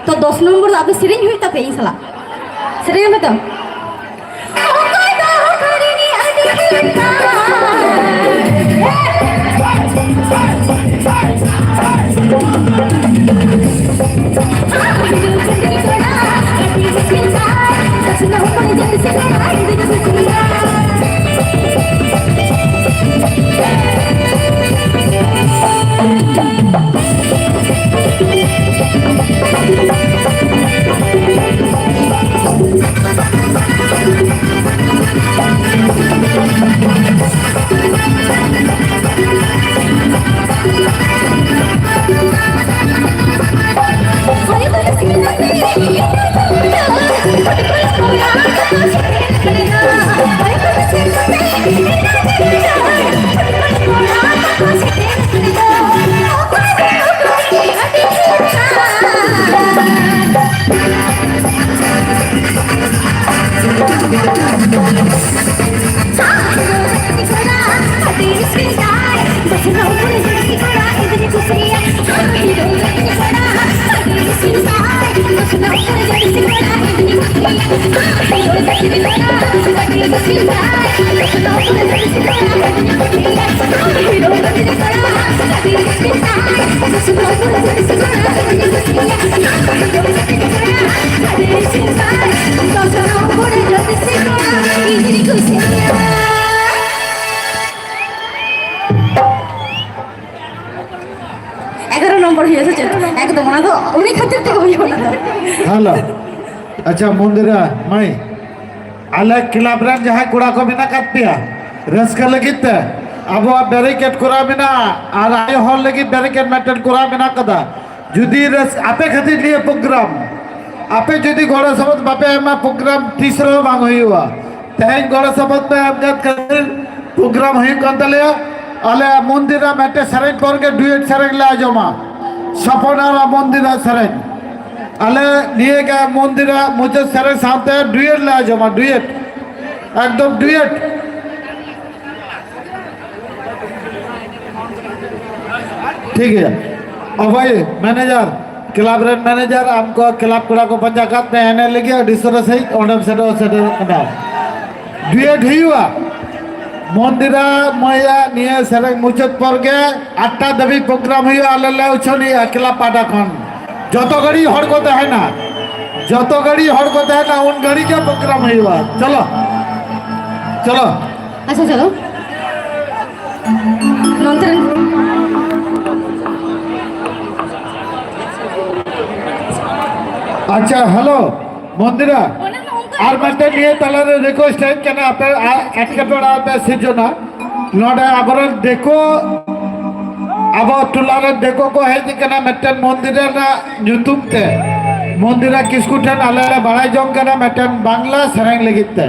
तो 10 नंबर अब सेरेंज हुई तब यही सला सेरेंज में तो हेलो अच्छा मुंदिरा मई आले क्लाबरन जहां कुड़ा को बिना काटपिया रस्का लगित अब बैरिकेड कुरा बिना और आय हॉल लगी बैरिकेड मेंटेन कुरा बिना कदा जुदी रस आपे खातिर लिए प्रोग्राम आपे जुदी गोड़ा सबत बापे एमा प्रोग्राम तीसरो बांग हुआ तेज गोड़ा सबत पे अमजद खातिर प्रोग्राम हुई कंतले आले मुंदिरा मेंटे सरेज पर के डुएट सरेज ला जमा सपनारा मंदिरा सरेज आले लिए गए मंदिरा मुझे सरेज साथे डुएट ला जमा डुएट एकदम डुएट ठीक है और भाई मैनेजर क्लब रेड मैनेजर हमको क्लब कुड़ा को पंचायत में आने लगे डिस्टर्ब सही ऑर्डर सेटो कटा डुएट हुआ मंदिरा मैया निये सरेज मुचत पर के 8टा दबी प्रोग्राम हुआ आले उछनी अकेला पाटा खन जतो गड़ी हर को है ना जतो गड़ी हर को है ना उन गड़ी के प्रोग्राम हुआ चलो चलो अच्छा चलो अच्छा हेलो मंदिरा और मटे निये तलारे रिक्वेस्ट है कि ना आपे एटकेटोड़ा पे सिजना नोडे अगर देखो अब तुलारे देखो को है कि ना मटे मंदिरा ना यूट्यूब ते मंदिरा किसकुटन आले बड़ाई जोंग के ना मटे बांग्ला सरेंग लगित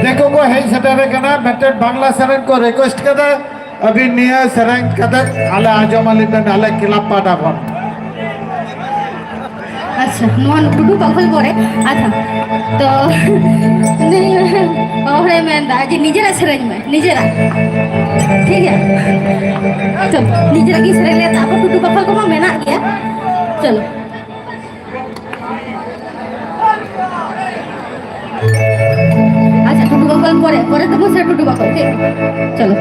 देखो को है सटरे के ना मटे बांग्ला सरेंग को रिक्वेस्ट करता अभी निये सरेंग करता आले आजम अली ने आले किलाप पाटा कौन अच्छा नोन टुटू कखल परे अच्छा तो नहीं और मैं दादी निजरा सरेज में निजरा ठीक है चल निजरा की सरेज ले ताको टुटू कखल को मैं ना गया चलो अच्छा टुटू कखल परे परे तो मुझे टुटू कखल ठीक चलो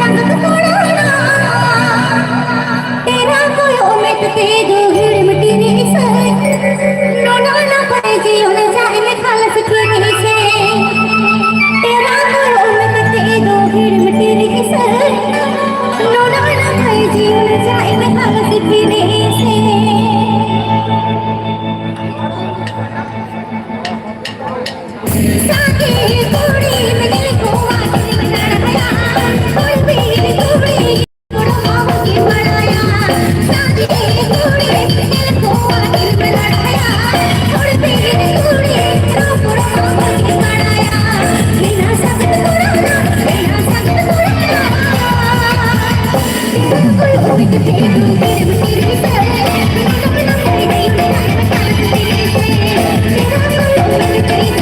संगत कोड़ाना तेरा कोई उम्मीद ते दो हिड़ मिटी नहीं से नोना ना पाए जी उन्हें जाए में खालस की नहीं से तेरा कोई उम्मीद ते दो हिड़ मिटी नहीं से नोना ना पाए जी उन्हें जाए में खालस की नहीं से साके कोड़ी में दिल को आखिर में लड़ाया कोई भी कोड़ी कोड़ा मामा की बनाया साके कोड़ी में दिल को आखिर में लड़ाया कोई भी कोड़ी कोड़ा मामा की बनाया बिना सकत कोड़ा बिना सकत कोड़ा कोई कोई के तेरे तेरे से ना कोई नहीं तेरा कोई तेरी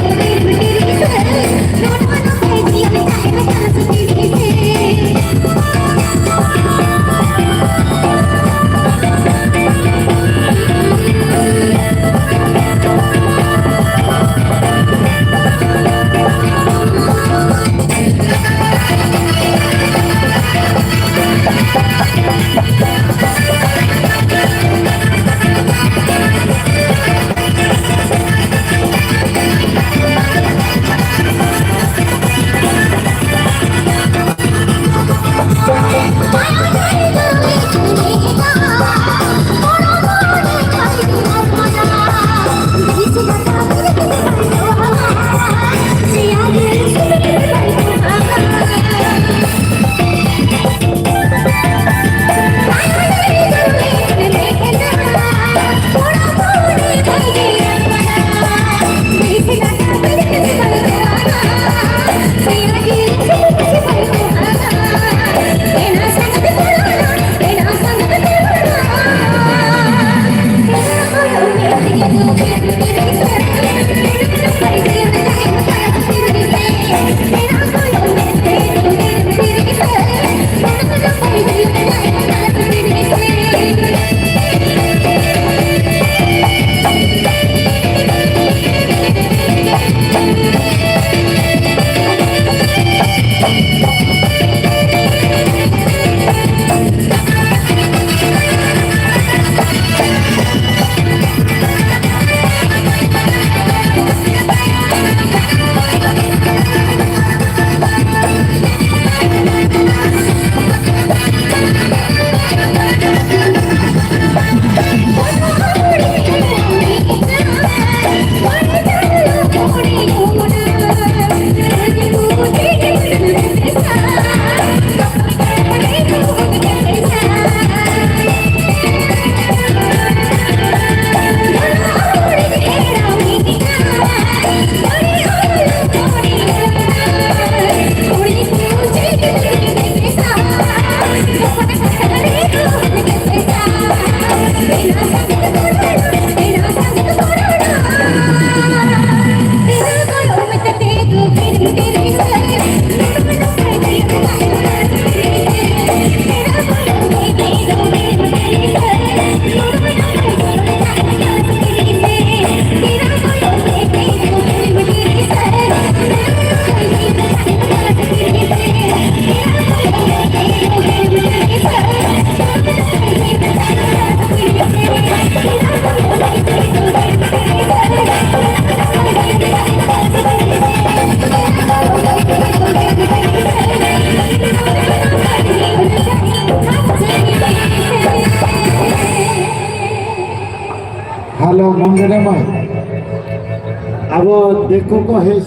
हेलो मंदिर में अब देखो को है